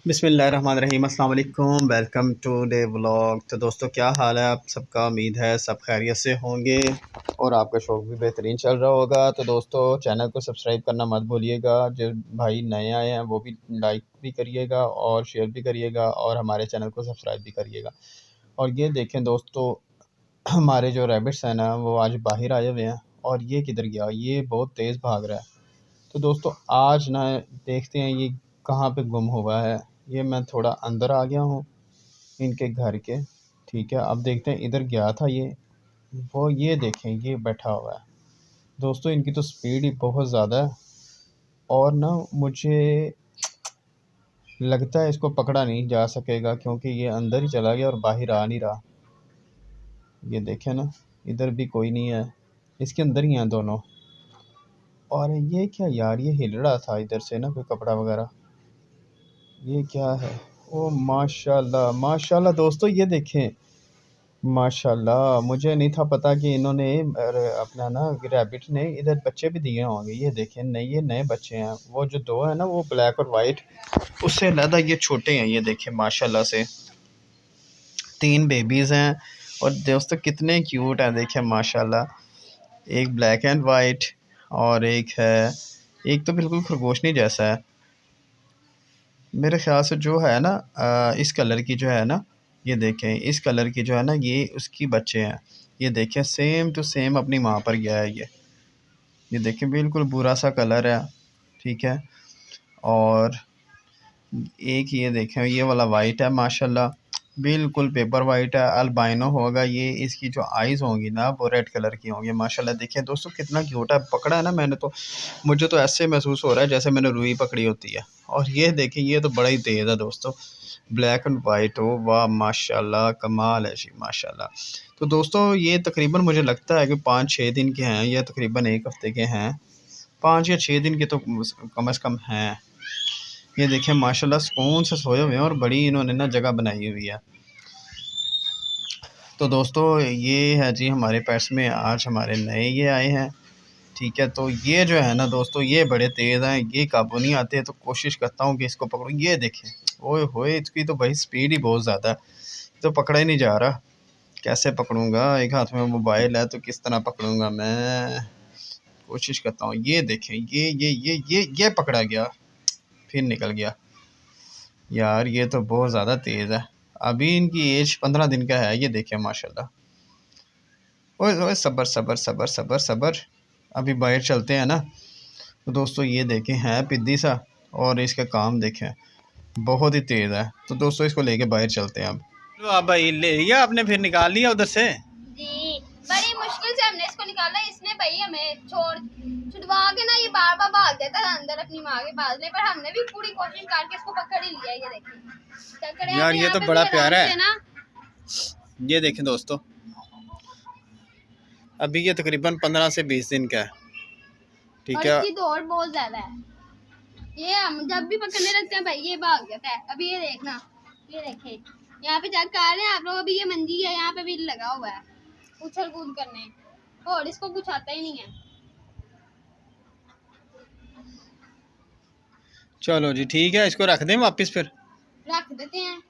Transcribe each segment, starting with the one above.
बिस्मिल्लाहिर्रहमानिर्रहीम, अस्सलाम वालेकुम। Welcome today vlog. तो दोस्तों, क्या हाल है आप सबका? उम्मीद है सब खैरियत से होंगे और आपका शौक़ भी बेहतरीन चल रहा होगा। तो दोस्तों, चैनल को सब्सक्राइब करना मत भूलिएगा। जो भाई नए आए हैं वो भी लाइक भी करिएगा और शेयर भी करिएगा और हमारे चैनल को सब्सक्राइब भी करिएगा। और ये देखें दोस्तों, हमारे जो रैबिट्स हैं ना, वो आज बाहर आए हुए हैं। और ये किधर गया? ये बहुत तेज़ भाग रहा है। तो दोस्तों, आज ना देखते हैं ये कहाँ पे गुम हुआ है। ये मैं थोड़ा अंदर आ गया हूँ इनके घर के। ठीक है, अब देखते हैं, इधर गया था ये देखें, ये बैठा हुआ है। दोस्तों, इनकी तो स्पीड ही बहुत ज़्यादा है और ना मुझे लगता है इसको पकड़ा नहीं जा सकेगा, क्योंकि ये अंदर ही चला गया और बाहर आ नहीं रहा। ये देखें ना, इधर भी कोई नहीं है, इसके अंदर ही हैं दोनों। और ये क्या यार, ये हिल रहा था इधर से ना, कोई कपड़ा वगैरह। ये क्या है? ओ माशाल्लाह माशाल्लाह दोस्तों, ये देखें, माशाल्लाह। मुझे नहीं था पता कि इन्होंने अपना ना रैबिट ने इधर बच्चे भी दिए होंगे। ये देखें, ये नए बच्चे हैं। वो जो दो है ना, वो ब्लैक और वाइट, उससे ज़्यादा ये छोटे हैं। ये देखें माशाल्लाह से 3 बेबीज़ हैं। और दोस्तों, कितने क्यूट हैं, देखें माशाल्लाह। एक ब्लैक एंड वाइट और एक तो बिल्कुल खरगोशनी जैसा है। मेरे ख्याल से जो है ना, इस कलर की जो है ना, ये देखें, इस कलर की जो है ना, ये उसकी बच्चे हैं। ये देखें, सेम टू सेम अपनी माँ पर गया है ये देखें, बिल्कुल बुरा सा कलर है। ठीक है, और एक ये देखें, ये वाला वाइट है माशाल्लाह, बिल्कुल पेपर वाइट है। अल्बाइनो होगा ये। इसकी जो आइज़ होंगी ना, वो रेड कलर की होंगी माशाल्लाह। देखिए दोस्तों, कितना क्यूट है। पकड़ा है ना मैंने, तो मुझे तो ऐसे महसूस हो रहा है जैसे मैंने रुई पकड़ी होती है। और ये देखिए, ये तो बड़ा ही तेज़ है दोस्तों, ब्लैक एंड वाइट हो। वाह माशाल्लाह, कमाल है जी माशाल्लाह। तो दोस्तों, ये तकरीबन मुझे लगता है कि 5-6 दिन के हैं, या तकरीबन 1 हफ़्ते के हैं। 5 या 6 दिन के तो कम से कम हैं। ये देखें माशाल्लाह, सुकून से सोए हुए हैं और बड़ी इन्होंने ना जगह बनाई हुई है। तो दोस्तों, ये है जी हमारे पेट्स में आज हमारे नए ये आए हैं। ठीक है, तो ये जो है ना दोस्तों, ये बड़े तेज़ हैं, ये काबू नहीं आते। तो कोशिश करता हूँ कि इसको पकड़ूँ। ये देखें, ओए होए, इसकी तो भाई स्पीड ही बहुत ज़्यादा है। तो पकड़ा ही नहीं जा रहा। कैसे पकड़ूँगा? एक हाथ में मोबाइल है, तो किस तरह पकड़ूँगा मैं? कोशिश करता हूँ। ये देखें, ये पकड़ा गया, फिर निकल गया। यार, ये तो बहुत ज़्यादा तेज़ है। अभी इनकी एज 15 दिन का है। ये देखें माशाल्लाह। ओए ओए, सब्र सब्र सब्र सब्र सब्र। अभी बाहर चलते हैं ना। तो दोस्तों, ये देखें, है पिद्दी सा, और इसका काम देखें, बहुत ही तेज़ है। तो दोस्तों, इसको लेके बाहर चलते हैं अब। लो आप भाई, ले लिया आपने, फिर निकाल लिया उधर से जी। बड़ी मुश्किल से हमने इसको निकाला। इसने भाई हमें छुड़वा के ना, ये बार बार भाग जाता था अंदर अपनी माँ के पास में, पर हमने भी पूरी कोशिश करके इसको पकड़ ही लिया। ये देखिए यार, ये तो बड़ा प्यारा है ना। ये देखें दोस्तों, अभी ये तकरीबन 15 से 20 दिन का है। ठीक और है, इसकी दौड़ बहुत ज्यादा है। ये हम जब भी पकड़ने लगते हैं भाई, ये भाग जाता है। अभी ये देखना, ये देखे, यहाँ पे चेक कर रहे हैं आप लोग। अभी ये मंजी है, यहाँ पे भी लगा हुआ है उछल कूद करने, और इसको कुछ आता ही नहीं है। चलो जी, ठीक है, इसको रख दें वापस, फिर रख देते हैं।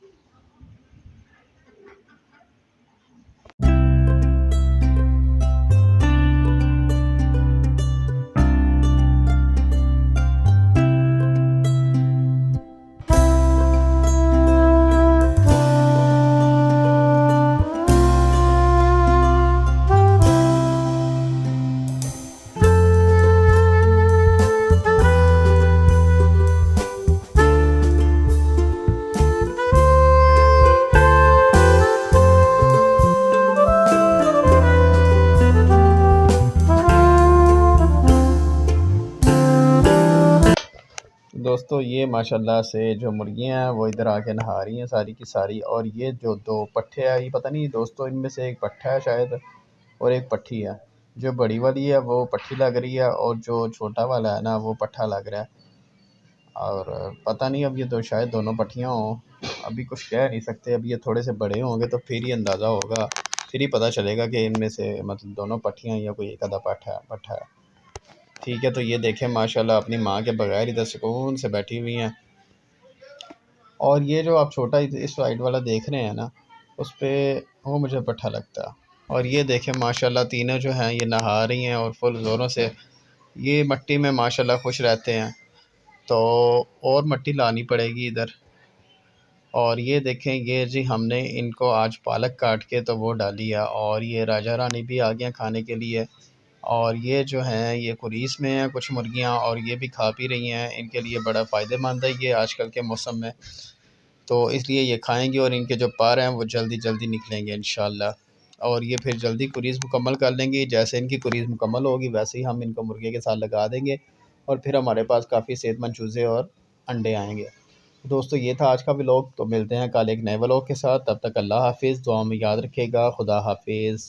दोस्तों, ये माशाल्लाह से जो मुर्गियां हैं वो इधर आके नहा रही हैं सारी की सारी। और ये जो 2 पट्ठे हैं, ये पता नहीं दोस्तों, इनमें से एक पट्ठा है शायद और एक पट्ठी है। जो बड़ी वाली है वो पट्ठी लग रही है, और जो छोटा वाला है ना, वो पट्ठा लग रहा है। और पता नहीं, अब ये तो शायद दोनों पट्टियाँ हों। अभी कुछ कह नहीं सकते। अब ये थोड़े से बड़े होंगे तो फिर ही अंदाज़ा होगा, फिर ही पता चलेगा कि इनमें से मतलब दोनों पट्टियाँ या कोई एक आधा पट्ठा है। ठीक है, तो ये देखें माशाल्लाह, अपनी माँ के बगैर इधर सुकून से बैठी हुई हैं। और ये जो आप छोटा इस साइड वाला देख रहे हैं ना, उस पे वो मुझे पट्ठा लगता है। और ये देखें माशाल्लाह तीनों जो हैं ये नहा रही हैं और फुल ज़ोरों से ये मट्टी में माशाल्लाह खुश रहते हैं। तो और मट्टी लानी पड़ेगी इधर। और ये देखें ये जी हमने इनको आज पालक काट के तो वो डाली है, और ये राजा रानी भी आ गए हैं खाने के लिए। और ये जो हैं ये कुरीस में हैं कुछ मुर्गियां, और ये भी खा पी रही हैं। इनके लिए बड़ा फ़ायदेमंद है ये आजकल के मौसम में, तो इसलिए ये खाएंगी और इनके जो पर हैं वो जल्दी जल्दी निकलेंगे इंशाल्लाह। और ये फिर जल्दी कुरीज़ मुकम्मल कर लेंगी। जैसे इनकी कुरीज़ मुकम्मल होगी वैसे ही हम इनको मुर्गे के साथ लगा देंगे, और फिर हमारे पास काफ़ी सेहतमंद चूज़े और अंडे आएंगे। दोस्तों ये था आज का व्लॉग, तो मिलते हैं कल एक नए व्लॉग के साथ। तब तक अल्लाह हाफिज़, दुआ में याद रखिएगा। खुदा हाफिज़।